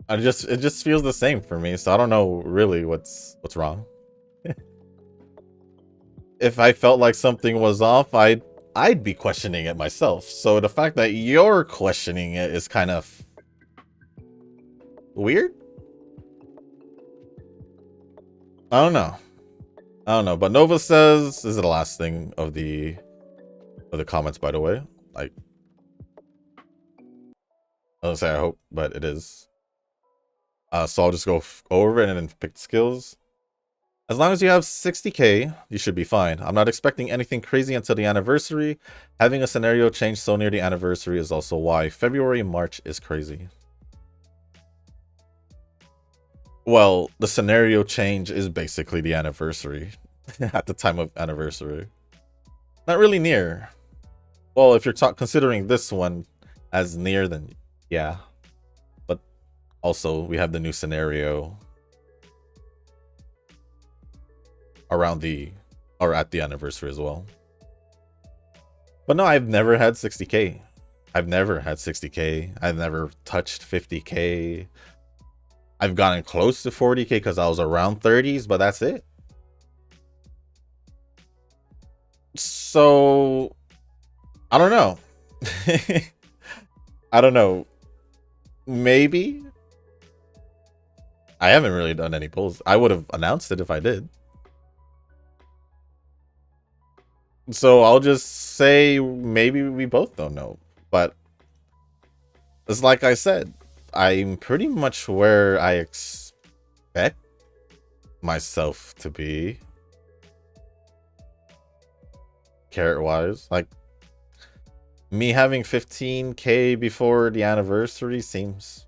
It just feels the same for me, so I don't know really what's wrong. If I felt like something was off, I'd be questioning it myself. So the fact that you're questioning it is kind of weird. I don't know. But Nova says, this is the last thing of the comments, by the way. Like, I don't say I hope, but it is. So I'll just go over it and then pick skills. As long as you have 60k, you should be fine. I'm not expecting anything crazy until the anniversary. Having a scenario change so near the anniversary is also why February and March is crazy. Well, the scenario change is basically the anniversary at the time of anniversary. Not really near. Well, if you're considering this one as near, then yeah. But also, we have the new scenario around at the anniversary as well. But no, I've never had 60k. I've never had 60k. I've never touched 50k. I've gotten close to 40k because I was around 30s, but that's it. So I don't know. I don't know. Maybe. I haven't really done any polls. I would have announced it if I did. So I'll just say maybe we both don't know. But it's like I said, I'm pretty much where I expect myself to be. Carrot wise. Like, me having 15k before the anniversary seems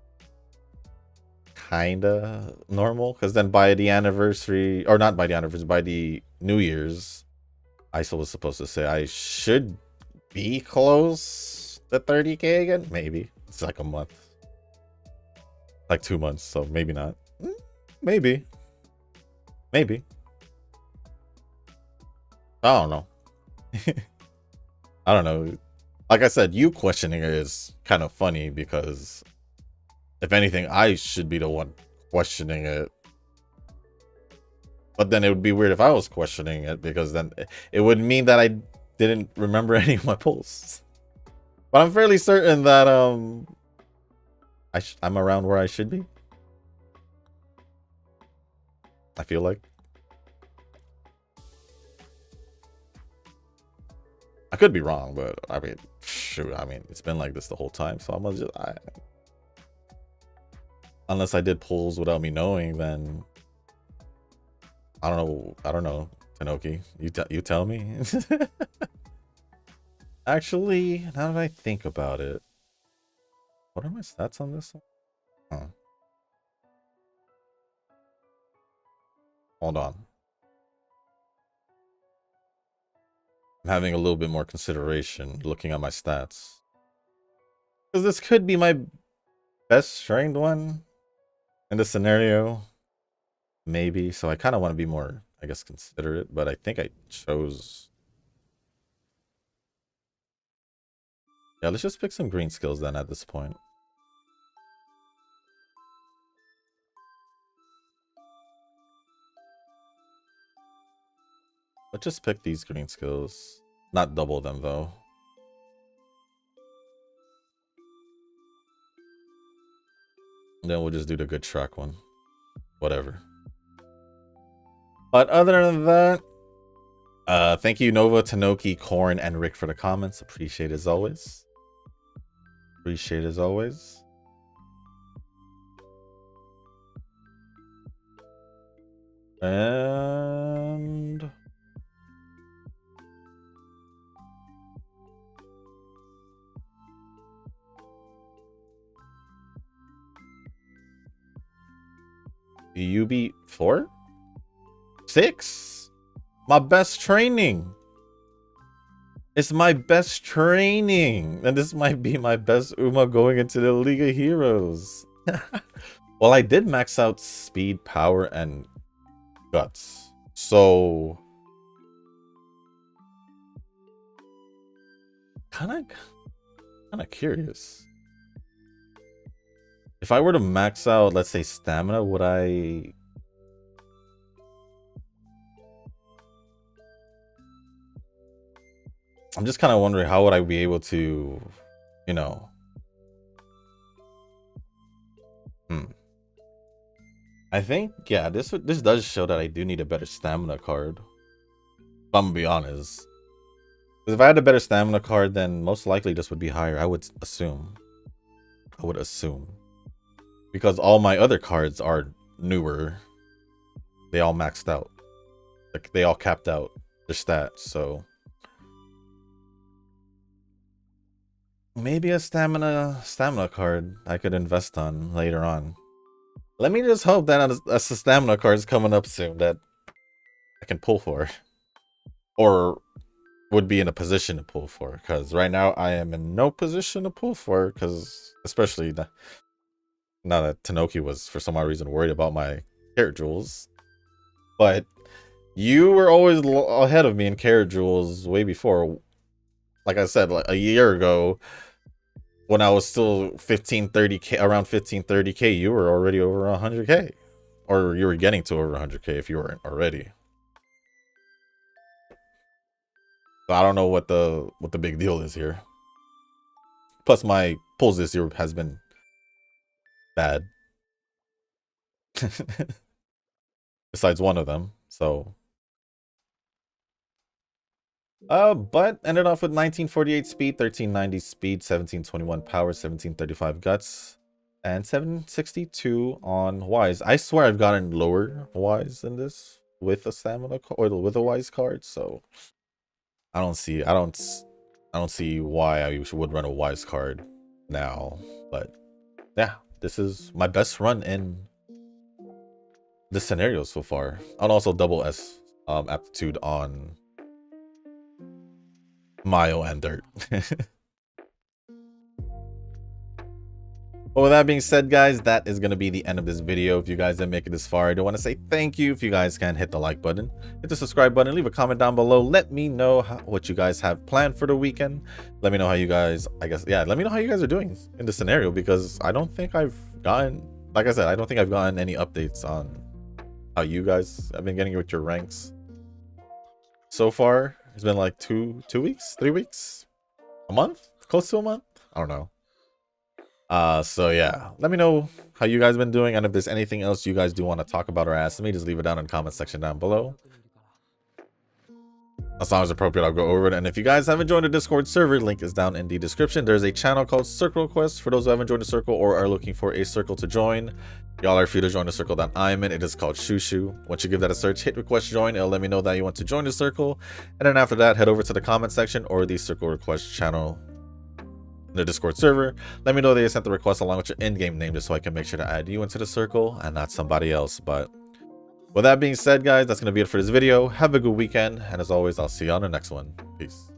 kinda normal, because then by the anniversary, or not by the anniversary, by the New Year's, ISO was supposed to say I should be close to 30k again. Maybe it's like a month, like 2 months, so maybe not. Maybe I don't know. I don't know. Like I said, you questioning it is kind of funny, because if anything, I should be the one questioning it. But then it would be weird if I was questioning it, because then it would mean that I didn't remember any of my pulls. But I'm fairly certain that I'm around where I should be. I feel like. I could be wrong, but I mean, shoot, I mean, it's been like this the whole time, so I'm gonna just unless I did pulls without me knowing, then I don't know, Tanoki. You tell me. Actually, now that I think about it, what are my stats on this one? Huh. Hold on. I'm having a little bit more consideration looking at my stats. Because this could be my best trained one in this scenario. Maybe. So I kind of want to be more, I guess, considerate. But I think I chose... Yeah, let's just pick some green skills then at this point. Let's just pick these green skills. Not double them, though. And then we'll just do the good track one. Whatever. But other than that, thank you, Nova, Tanoki, Corn, and Rick for the comments. Appreciate it as always. Appreciate it as always. And... you beat 4? 6? My best training. It's my best training. And this might be my best Uma going into the League of Heroes. Well, I did max out speed, power, and guts. So... Kinda curious. If I were to max out, let's say, stamina, would I... I'm just kind of wondering how would I be able to, you know... I think, yeah, this does show that I do need a better stamina card. If I'm gonna be honest. Because if I had a better stamina card, then most likely this would be higher, I would assume. Because all my other cards are newer. They all maxed out. Like, they all capped out their stats, so... Maybe a stamina card I could invest on later on. Let me just hope that a stamina card is coming up soon that I can pull for. Or would be in a position to pull for. Because right now I am in no position to pull for. Because especially now that Tanoki was for some odd reason worried about my carrot jewels. But you were always ahead of me in carrot jewels way before. Like I said, like a year ago, when I was still 15-30k, around 15-30k, you were already over 100k, or you were getting to over 100k if you weren't already. So I don't know what the big deal is here. Plus, my pulls this year has been bad. Besides one of them, so. But ended off with 1948 speed, 1390 speed, 1721 power, 1735 guts, and 762 on wise. I swear I've gotten lower wise than this with a stamina or with a wise card, so I don't see why I would run a wise card now. But yeah, this is my best run in this scenario so far. And also double S aptitude on Mayo and Dirt. But with that being said, guys, that is going to be the end of this video. If you guys didn't make it this far, I do want to say thank you. If you guys can hit the like button, hit the subscribe button, leave a comment down below. Let me know what you guys have planned for the weekend. Let me know how you guys, let me know how you guys are doing in the scenario, because I don't think I've gotten, like I said, I don't think I've gotten any updates on how you guys have been getting with your ranks so far. It's been like 2 weeks, 3 weeks, a month, close to a month. I don't know. So yeah, let me know how you guys been doing, and if there's anything else you guys do want to talk about or ask me, just leave it down in the comment section down below. As long as appropriate, I'll go over it. And if you guys haven't joined the Discord server, link is down in the description. There's a channel called Circle Request for those who haven't joined the circle or are looking for a circle to join. Y'all are free to join the circle that I'm in. It is called Shushu. Once you give that a search, hit request join. It'll let me know that you want to join the circle. And then after that, head over to the comment section or the Circle Request channel in the Discord server. Let me know that you sent the request along with your in-game name, just so I can make sure to add you into the circle and not somebody else. But with that being said, guys, that's going to be it for this video. Have a good weekend, and as always, I'll see you on the next one. Peace.